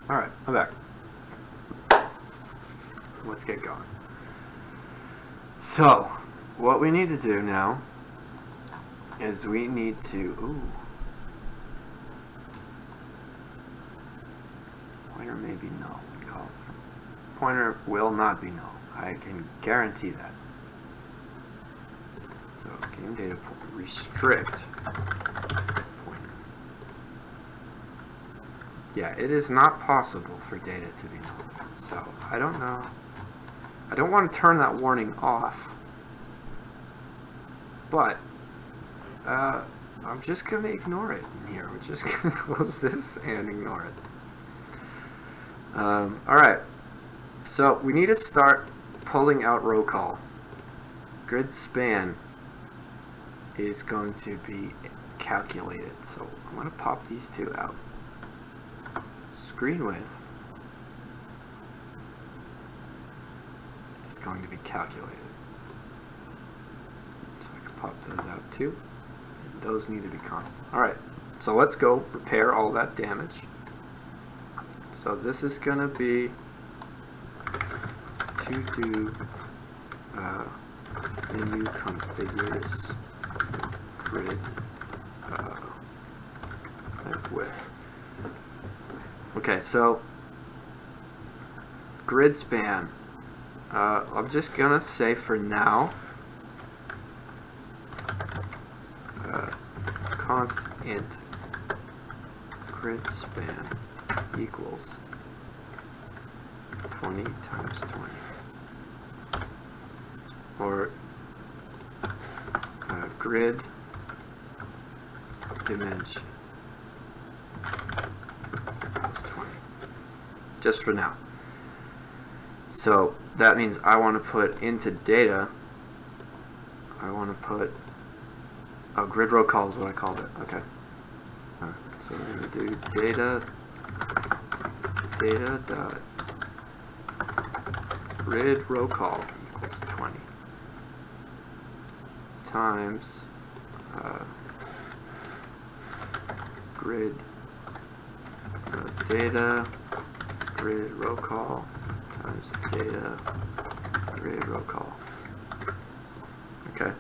Alright, I'm back. Let's get going. So, what we need to do now is we need to... Pointer may be null. Pointer will not be null. I can guarantee that. So, game data restrict pointer. Yeah, it is not possible for data to be null. So, I don't know. I don't want to turn that warning off. But, I'm just going to ignore it in here. We're just going to close this and ignore it. Alright. So, we need to start pulling out row call. Grid span is going to be calculated. So, I'm going to pop these two out. Screen width is going to be calculated. So I can pop those out too. And those need to be constant. Alright, so let's go repair all that damage. So this is going to be to do menu configures grid width. Okay, so grid span. I'm just gonna say for now, const int grid span equals 20 times 20, or grid dimension equals 20, just for now. So that means I want to put into data, I want to put, grid row call is what I called it, okay. So we're going to do data dot grid row call equals 20 times grid data grid row call times data grid row call. Okay.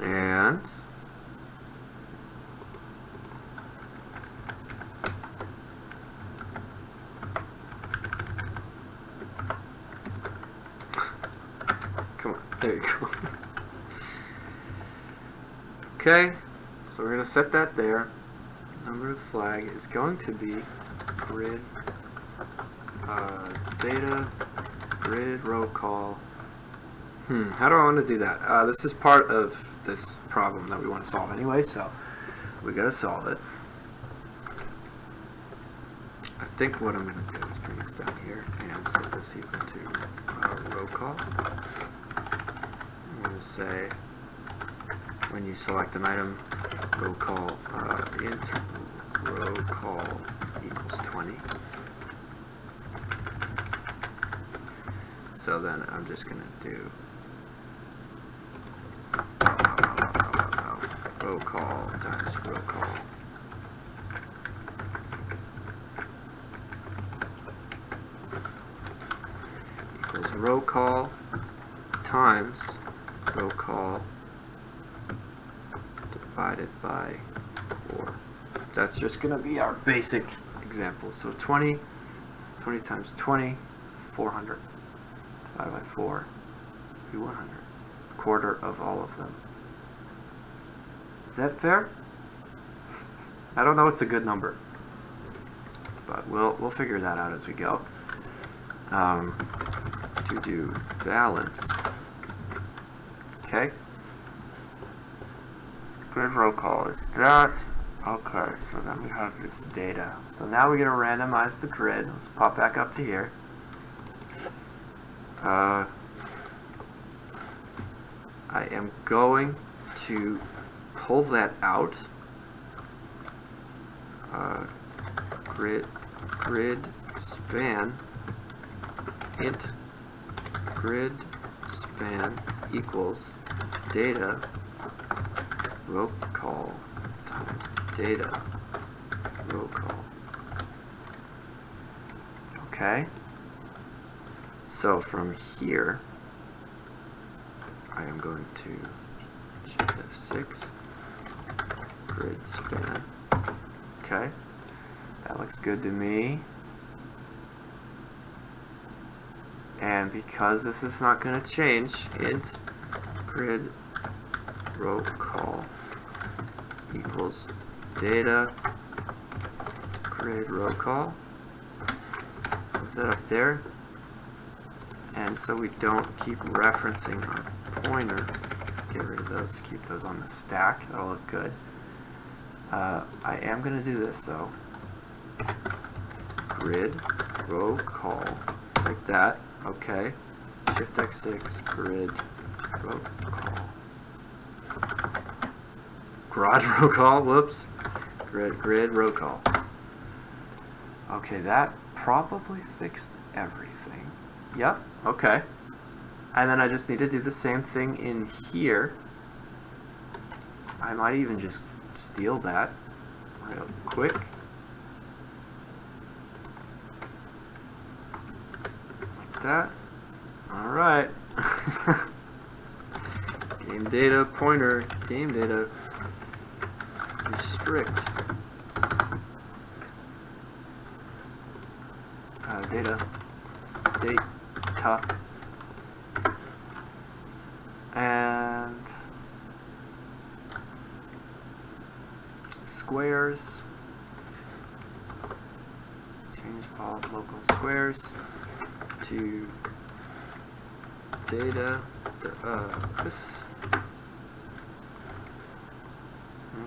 And come on, there you go. Okay, so we're going to set that there. Number of flag is going to be grid data grid row call. How do I want to do that? This is part of this problem that we want to solve anyway, so we got to solve it. I think what I'm going to do is bring this down here and set this equal to row call. I'm going to say when you select an item, row call int row call equals 20. So then I'm just going to do row call times row call equals row call times row call divided by 4. That's just going to be our basic example. So 20 times 20, 400. Divided by 4, be 100. A quarter of all of them. Is that fair? I don't know what's a good number, but we'll figure that out as we go. To do balance. Okay. Grid row call is that. Okay, so then we have this data. So now we're going to randomize the grid. Let's pop back up to here. I am going to pull that out. Grid span int grid span equals data row call times data row call Okay. So from here, I am going to shift F6, grid span. Okay, that looks good to me. And because this is not going to change, int grid row call equals data grid row call. Put that up there. And so we don't keep referencing our pointer. Get rid of those, keep those on the stack. That'll look good. I am going to do this though. Grid row call, like that. Okay. Shift X6, grid row call. Garage row call, whoops. Grid row call. Okay, that probably fixed everything. Yep, okay. And then I just need to do the same thing in here. I might even just steal that real quick. Like that. Alright. Game data pointer, game data restrict. Data and squares. Change all local squares to data this.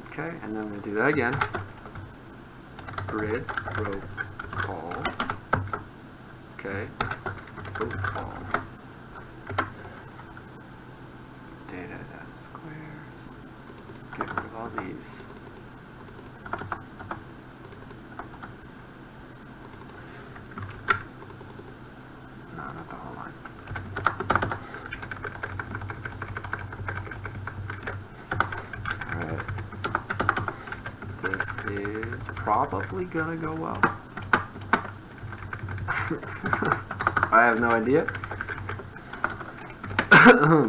Okay, and then I'm going to do that again. Grid row call. Okay, row call. Data.squares. Get rid of all these. No, not the whole line. Alright. This is probably gonna go well. I have no idea.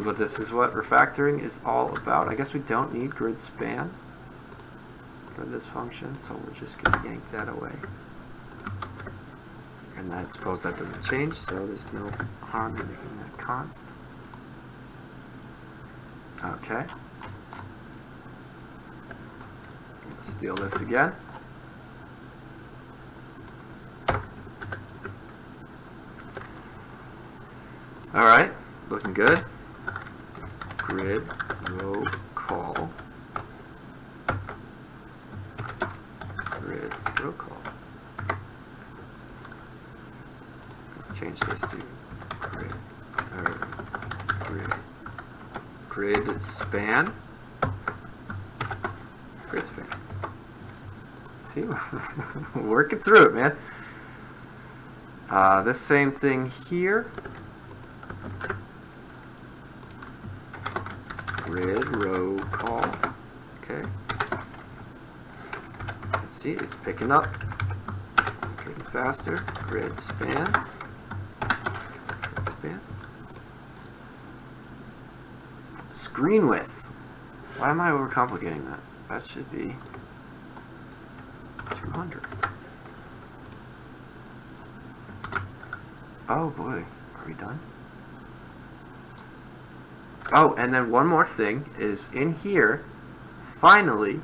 But this is what refactoring is all about. I guess we don't need grid span for this function, so we're just going to yank that away. And I suppose that doesn't change, so there's no harm in making that const. Okay. Let's steal this again. Alright, looking good. Grid row call. Grid row call. Change this to grid span. Grid span. See, working through it, man. This same thing here. Grid row call. Okay. Let's see, it's picking up. Getting faster. Grid span. Grid span. Screen width. Why am I overcomplicating that? That should be 200. Oh boy, are we done? Oh, and then one more thing is in here, finally,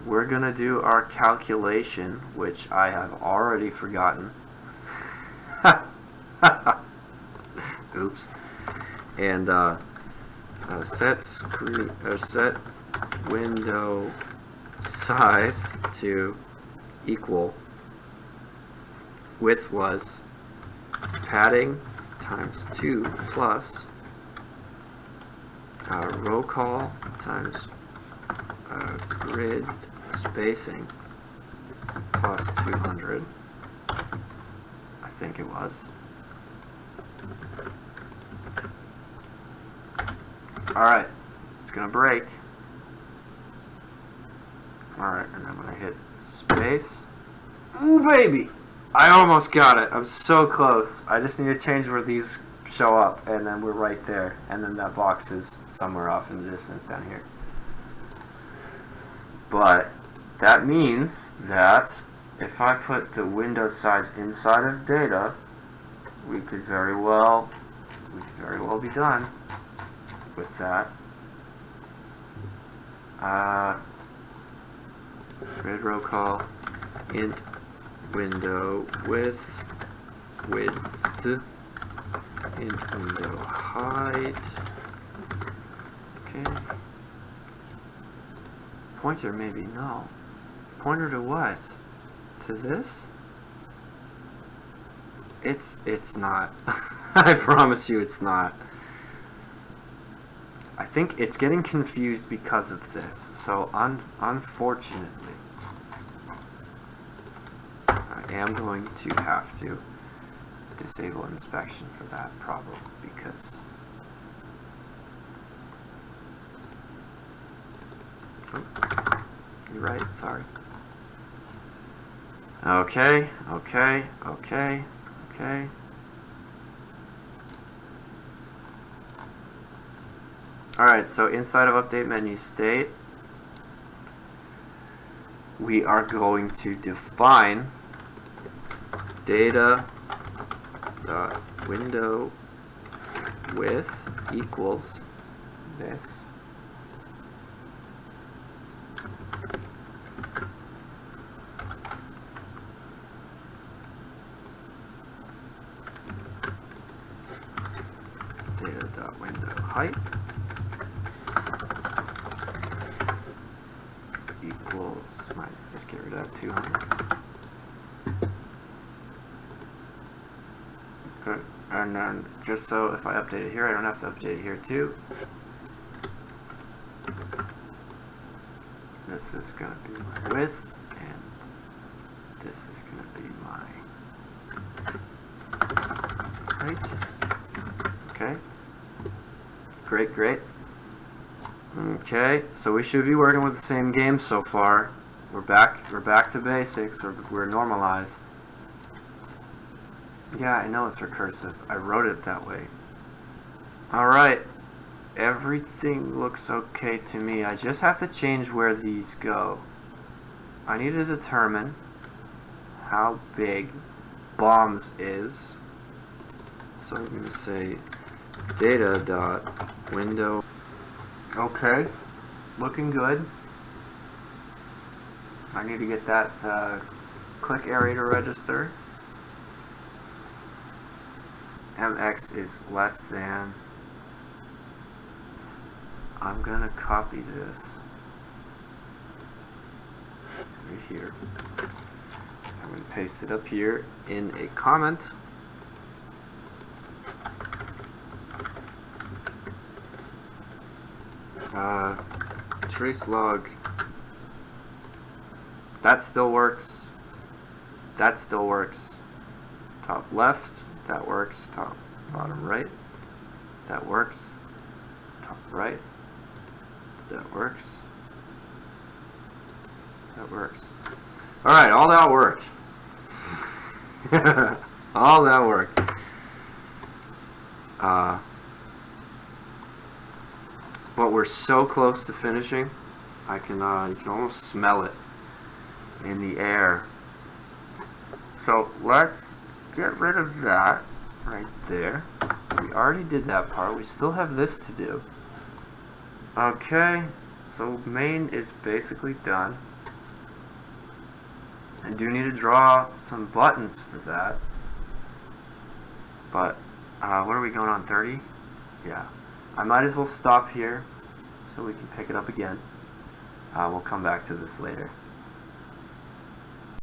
we're going to do our calculation, which I have already forgotten. Oops. And set window size to equal width was padding times 2 plus row call times grid spacing plus 200. I think it was. Alright, it's gonna break. Alright, and I'm gonna hit space. Ooh, baby! I almost got it. I'm so close. I just need to change where these show up, and then we're right there. And then that box is somewhere off in the distance down here. But that means that if I put the window size inside of data, we could very well be done with that. Grid row call int window width int window height. Okay. Pointer maybe no. Pointer to what? To this? It's not. I promise you it's not. I think it's getting confused because of this. So unfortunately, I am going to have to disable inspection for that problem because you're right, sorry. Okay. Alright, so inside of update menu state, we are going to define data window width equals this. Data.window height equals, might just get rid of 200. Okay, and then just so if I update it here, I don't have to update it here too. This is going to be my width, and this is going to be my height. Okay. Great. Okay, so we should be working with the same game so far. We're back to basics. We're normalized. Yeah, I know it's recursive. I wrote it that way. Alright. Everything looks okay to me. I just have to change where these go. I need to determine how big bombs is. So I'm going to say data.window. Okay, looking good. I need to get that click area to register. MX is less than. I'm gonna copy this right here. I'm gonna paste it up here in a comment. Trace log. That still works. That still works. Top left. That works. Top bottom right. That works. Top right. That works. That works. Alright, all that worked. All that worked. But we're so close to finishing. You can almost smell it in the air. So let's get rid of that right there. So we already did that part. We still have this to do. Okay, so main is basically done. I do need to draw some buttons for that. But what are we going on, 30? Yeah. I might as well stop here so we can pick it up again. We'll come back to this later.